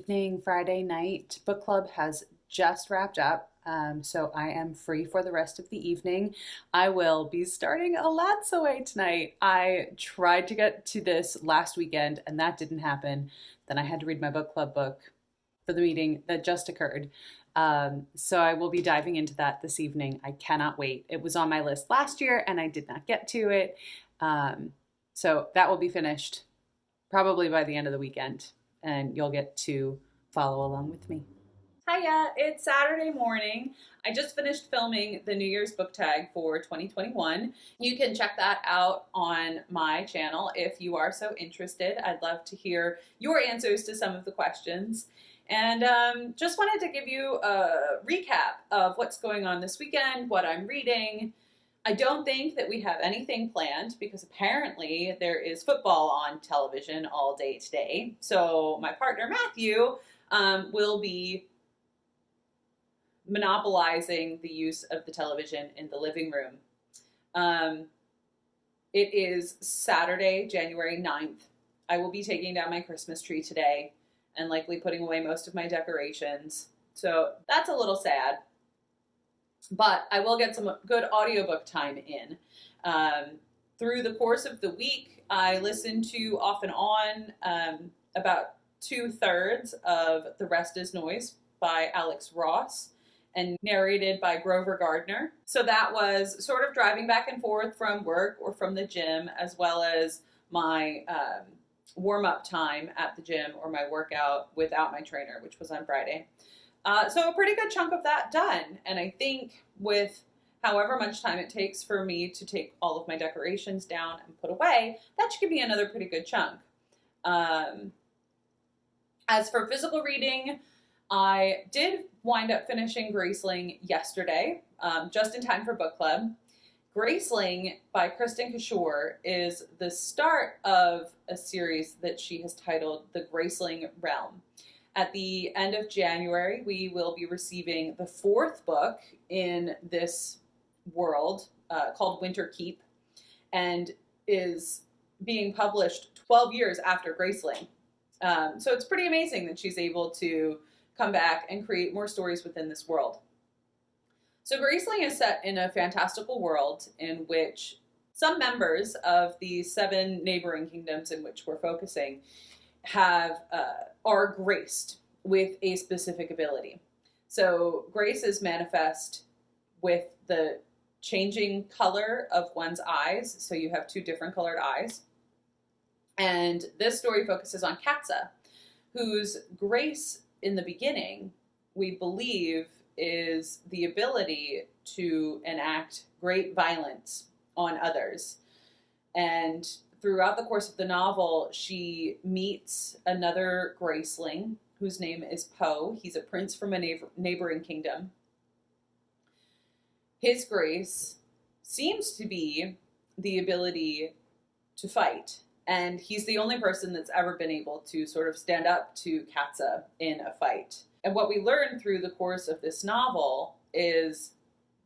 evening, Friday night book club has just wrapped up. So I am free for the rest of the evening. I will be starting Elatsoe tonight. I tried to get to this last weekend and that didn't happen. Then I had to read my book club book for the meeting that just occurred. So I will be diving into that this evening. I cannot wait. It was on my list last year and I did not get to it. So that will be finished probably by the end of the weekend, and you'll get to follow along with me. Hiya, it's Saturday morning. I just finished filming the New Year's book tag for 2021. You can check that out on my channel if you are so interested. I'd love to hear your answers to some of the questions. And just wanted to give you a recap of what's going on this weekend, what I'm reading. I don't think that we have anything planned because apparently there is football on television all day today. So my partner Matthew will be monopolizing the use of the television in the living room. It is Saturday, January 9th. I will be taking down my Christmas tree today and likely putting away most of my decorations. So that's a little sad. But I will get some good audiobook time in. Through the course of the week, I listened to off and on about 2/3 of The Rest is Noise by Alex Ross and narrated by Grover Gardner. So that was sort of driving back and forth from work or from the gym, as well as my warm-up time at the gym or my workout without my trainer, which was on Friday. So a pretty good chunk of that done. And I think with however much time it takes for me to take all of my decorations down and put away, that should give me another pretty good chunk. As for physical reading, I did wind up finishing Graceling yesterday, just in time for book club. Graceling by Kristin Cashore is the start of a series that she has titled The Graceling Realm. At the end of January, we will be receiving the 4th book in this world called Winter Keep, and is being published 12 years after Graceling. So it's pretty amazing that she's able to come back and create more stories within this world. So Graceling is set in a fantastical world in which some members of the 7 neighboring kingdoms in which we're focusing are graced with a specific ability. So graces manifest with the changing color of one's eyes. So you have 2 different colored eyes. And this story focuses on Katza, whose grace in the beginning, we believe, is the ability to enact great violence on others. And throughout the course of the novel, she meets another Graceling whose name is Poe. He's a prince from a neighboring kingdom. His grace seems to be the ability to fight, and he's the only person that's ever been able to sort of stand up to Katza in a fight. And what we learn through the course of this novel is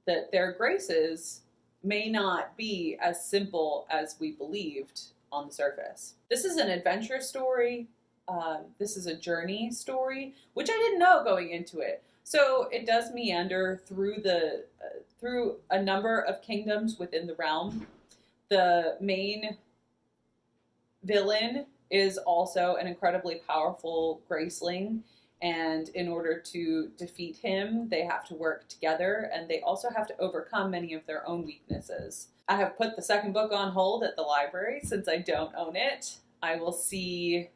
that their graces may not be as simple as we believed on the surface. This is an adventure story. This is a journey story, which I didn't know going into it. So it does meander through a number of kingdoms within the realm. The main villain is also an incredibly powerful Graceling, and in order to defeat him, they have to work together, and they also have to overcome many of their own weaknesses. I have put the 2nd book on hold at the library since I don't own it. I will see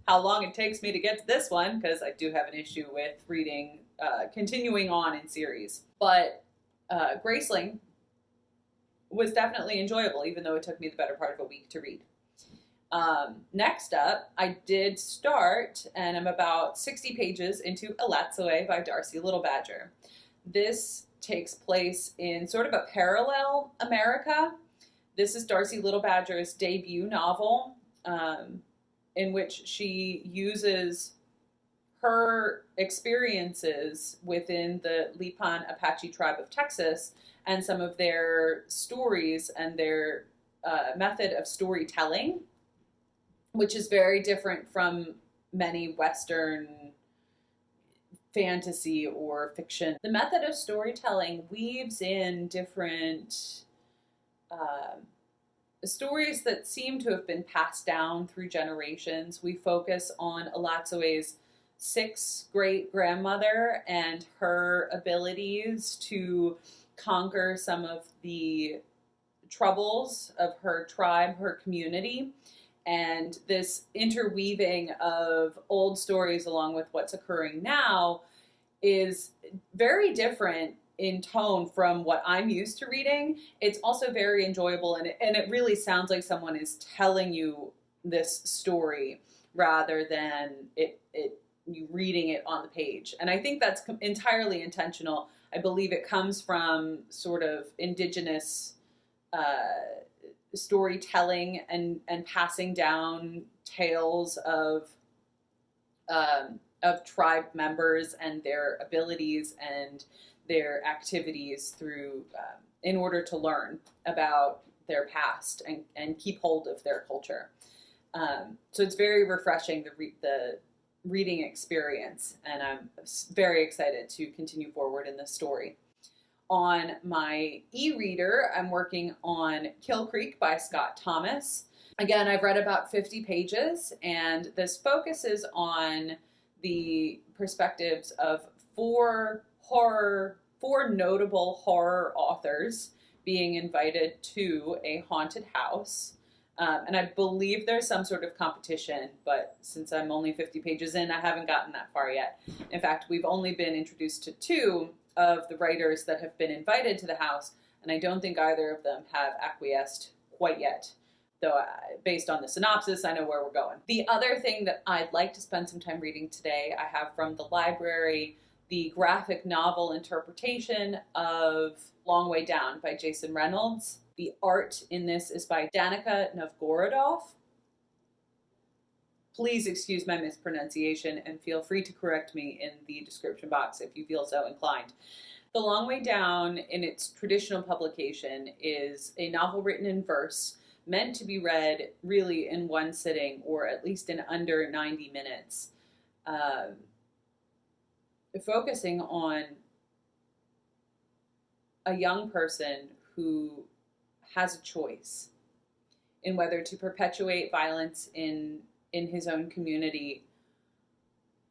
how long it takes me to get to this one, because I do have an issue with reading, continuing on in series. But Graceling was definitely enjoyable, even though it took me the better part of a week to read. Next up, I did start, and I'm about 60 pages into Elatsoe by Darcie Little Badger. This takes place in sort of a parallel America. This is Darcie Little Badger's debut novel, in which she uses her experiences within the Lipan Apache tribe of Texas and some of their stories and their method of storytelling, which is very different from many Western fantasy or fiction. The method of storytelling weaves in different stories that seem to have been passed down through generations. We focus on Elatsoe's 6th great grandmother and her abilities to conquer some of the troubles of her tribe, her community, and this interweaving of old stories along with what's occurring now is very different in tone from what I'm used to reading. It's also very enjoyable, and it really sounds like someone is telling you this story rather than you reading it on the page. And I think that's entirely intentional. I believe it comes from sort of indigenous storytelling and passing down tales of tribe members and their abilities and their activities through in order to learn about their past and keep hold of their culture. So it's very refreshing, the reading experience, and I'm very excited to continue forward in this story. On my e-reader, I'm working on Kill Creek by Scott Thomas. Again, I've read about 50 pages, and this focuses on the perspectives of four notable horror authors being invited to a haunted house. And I believe there's some sort of competition, but since I'm only 50 pages in, I haven't gotten that far yet. In fact, we've only been introduced to 2 of the writers that have been invited to the house, and I don't think either of them have acquiesced quite yet. Though based on the synopsis, I know where we're going. The other thing that I'd like to spend some time reading today, I have from the library the graphic novel interpretation of Long Way Down by Jason Reynolds. The art in this is by Danica Novgorodoff. Please excuse my mispronunciation and feel free to correct me in the description box if you feel so inclined. The Long Way Down, in its traditional publication, is a novel written in verse, meant to be read really in one sitting, or at least in under 90 minutes, focusing on a young person who has a choice in whether to perpetuate violence in his own community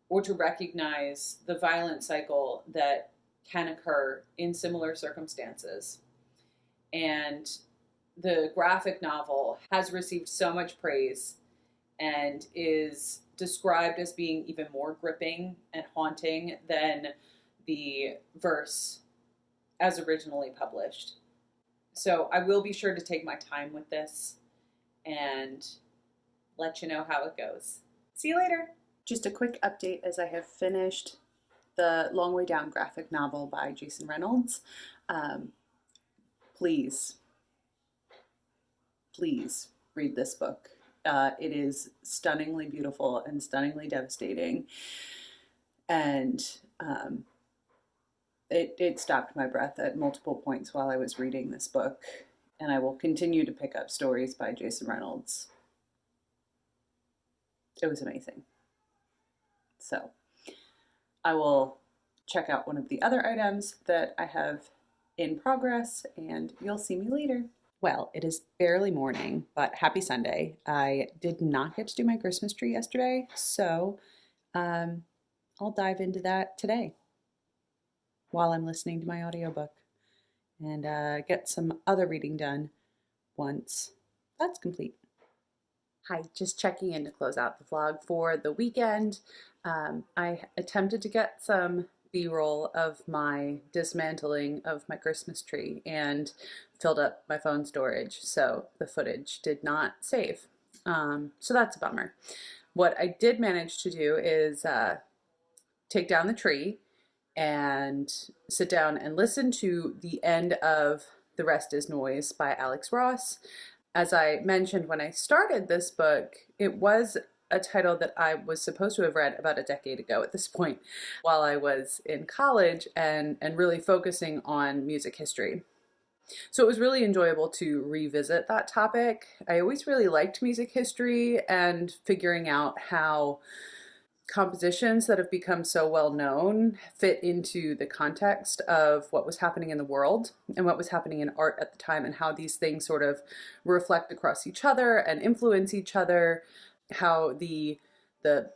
or to recognize the violent cycle that can occur in similar circumstances. And the graphic novel has received so much praise and is described as being even more gripping and haunting than the verse as originally published. So I will be sure to take my time with this and let you know how it goes. See you later. Just a quick update as I have finished the Long Way Down graphic novel by Jason Reynolds. Please read this book. It is stunningly beautiful and stunningly devastating. And it stopped my breath at multiple points while I was reading this book. And I will continue to pick up stories by Jason Reynolds. It was amazing. So I will check out one of the other items that I have in progress, and you'll see me later. Well, it is barely morning, but happy Sunday. I did not get to do my Christmas tree yesterday, so I'll dive into that today while I'm listening to my audiobook and get some other reading done once that's complete. Hi, just checking in to close out the vlog for the weekend. I attempted to get some B-roll of my dismantling of my Christmas tree and filled up my phone storage, so the footage did not save. So that's a bummer. What I did manage to do is take down the tree and sit down and listen to the end of The Rest Is Noise by Alex Ross. As I mentioned when I started this book, it was a title that I was supposed to have read about a decade ago at this point while I was in college and really focusing on music history. So it was really enjoyable to revisit that topic. I always really liked music history and figuring out how compositions that have become so well known fit into the context of what was happening in the world and what was happening in art at the time, and how these things sort of reflect across each other and influence each other, how the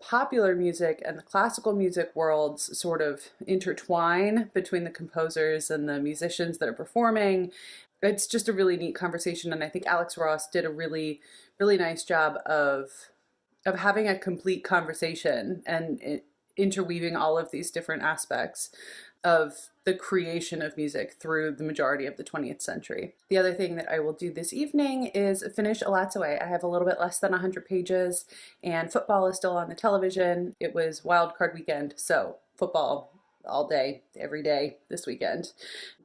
popular music and the classical music worlds sort of intertwine between the composers and the musicians that are performing. It's just a really neat conversation, and I think Alex Ross did a really, really nice job of having a complete conversation and interweaving all of these different aspects of the creation of music through the majority of the 20th century. The other thing that I will do this evening is finish Elatsoe. I have a little bit less than 100 pages, and football is still on the television. It was wild card weekend, so football all day, every day this weekend,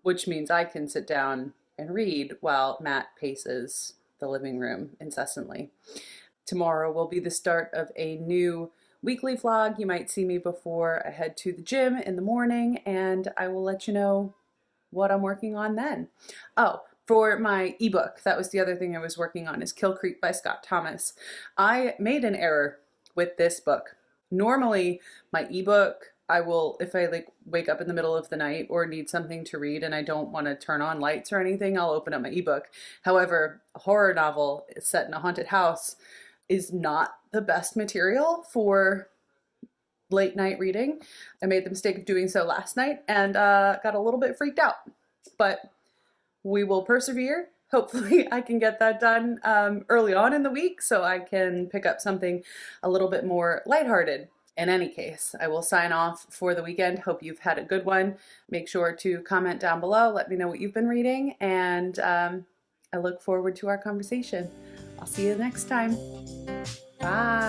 which means I can sit down and read while Matt paces the living room incessantly. Tomorrow will be the start of a new weekly vlog. You might see me before I head to the gym in the morning, and I will let you know what I'm working on then. Oh, for my ebook, that was the other thing I was working on, is Kill Creek by Scott Thomas. I made an error with this book. Normally, my ebook, I will, if I wake up in the middle of the night or need something to read and I don't want to turn on lights or anything, I'll open up my ebook. However, a horror novel set in a haunted house is not the best material for late night reading. I made the mistake of doing so last night and got a little bit freaked out, but we will persevere. Hopefully I can get that done early on in the week so I can pick up something a little bit more lighthearted. In any case, I will sign off for the weekend. Hope you've had a good one. Make sure to comment down below. Let me know what you've been reading, and I look forward to our conversation. I'll see you next time. Bye.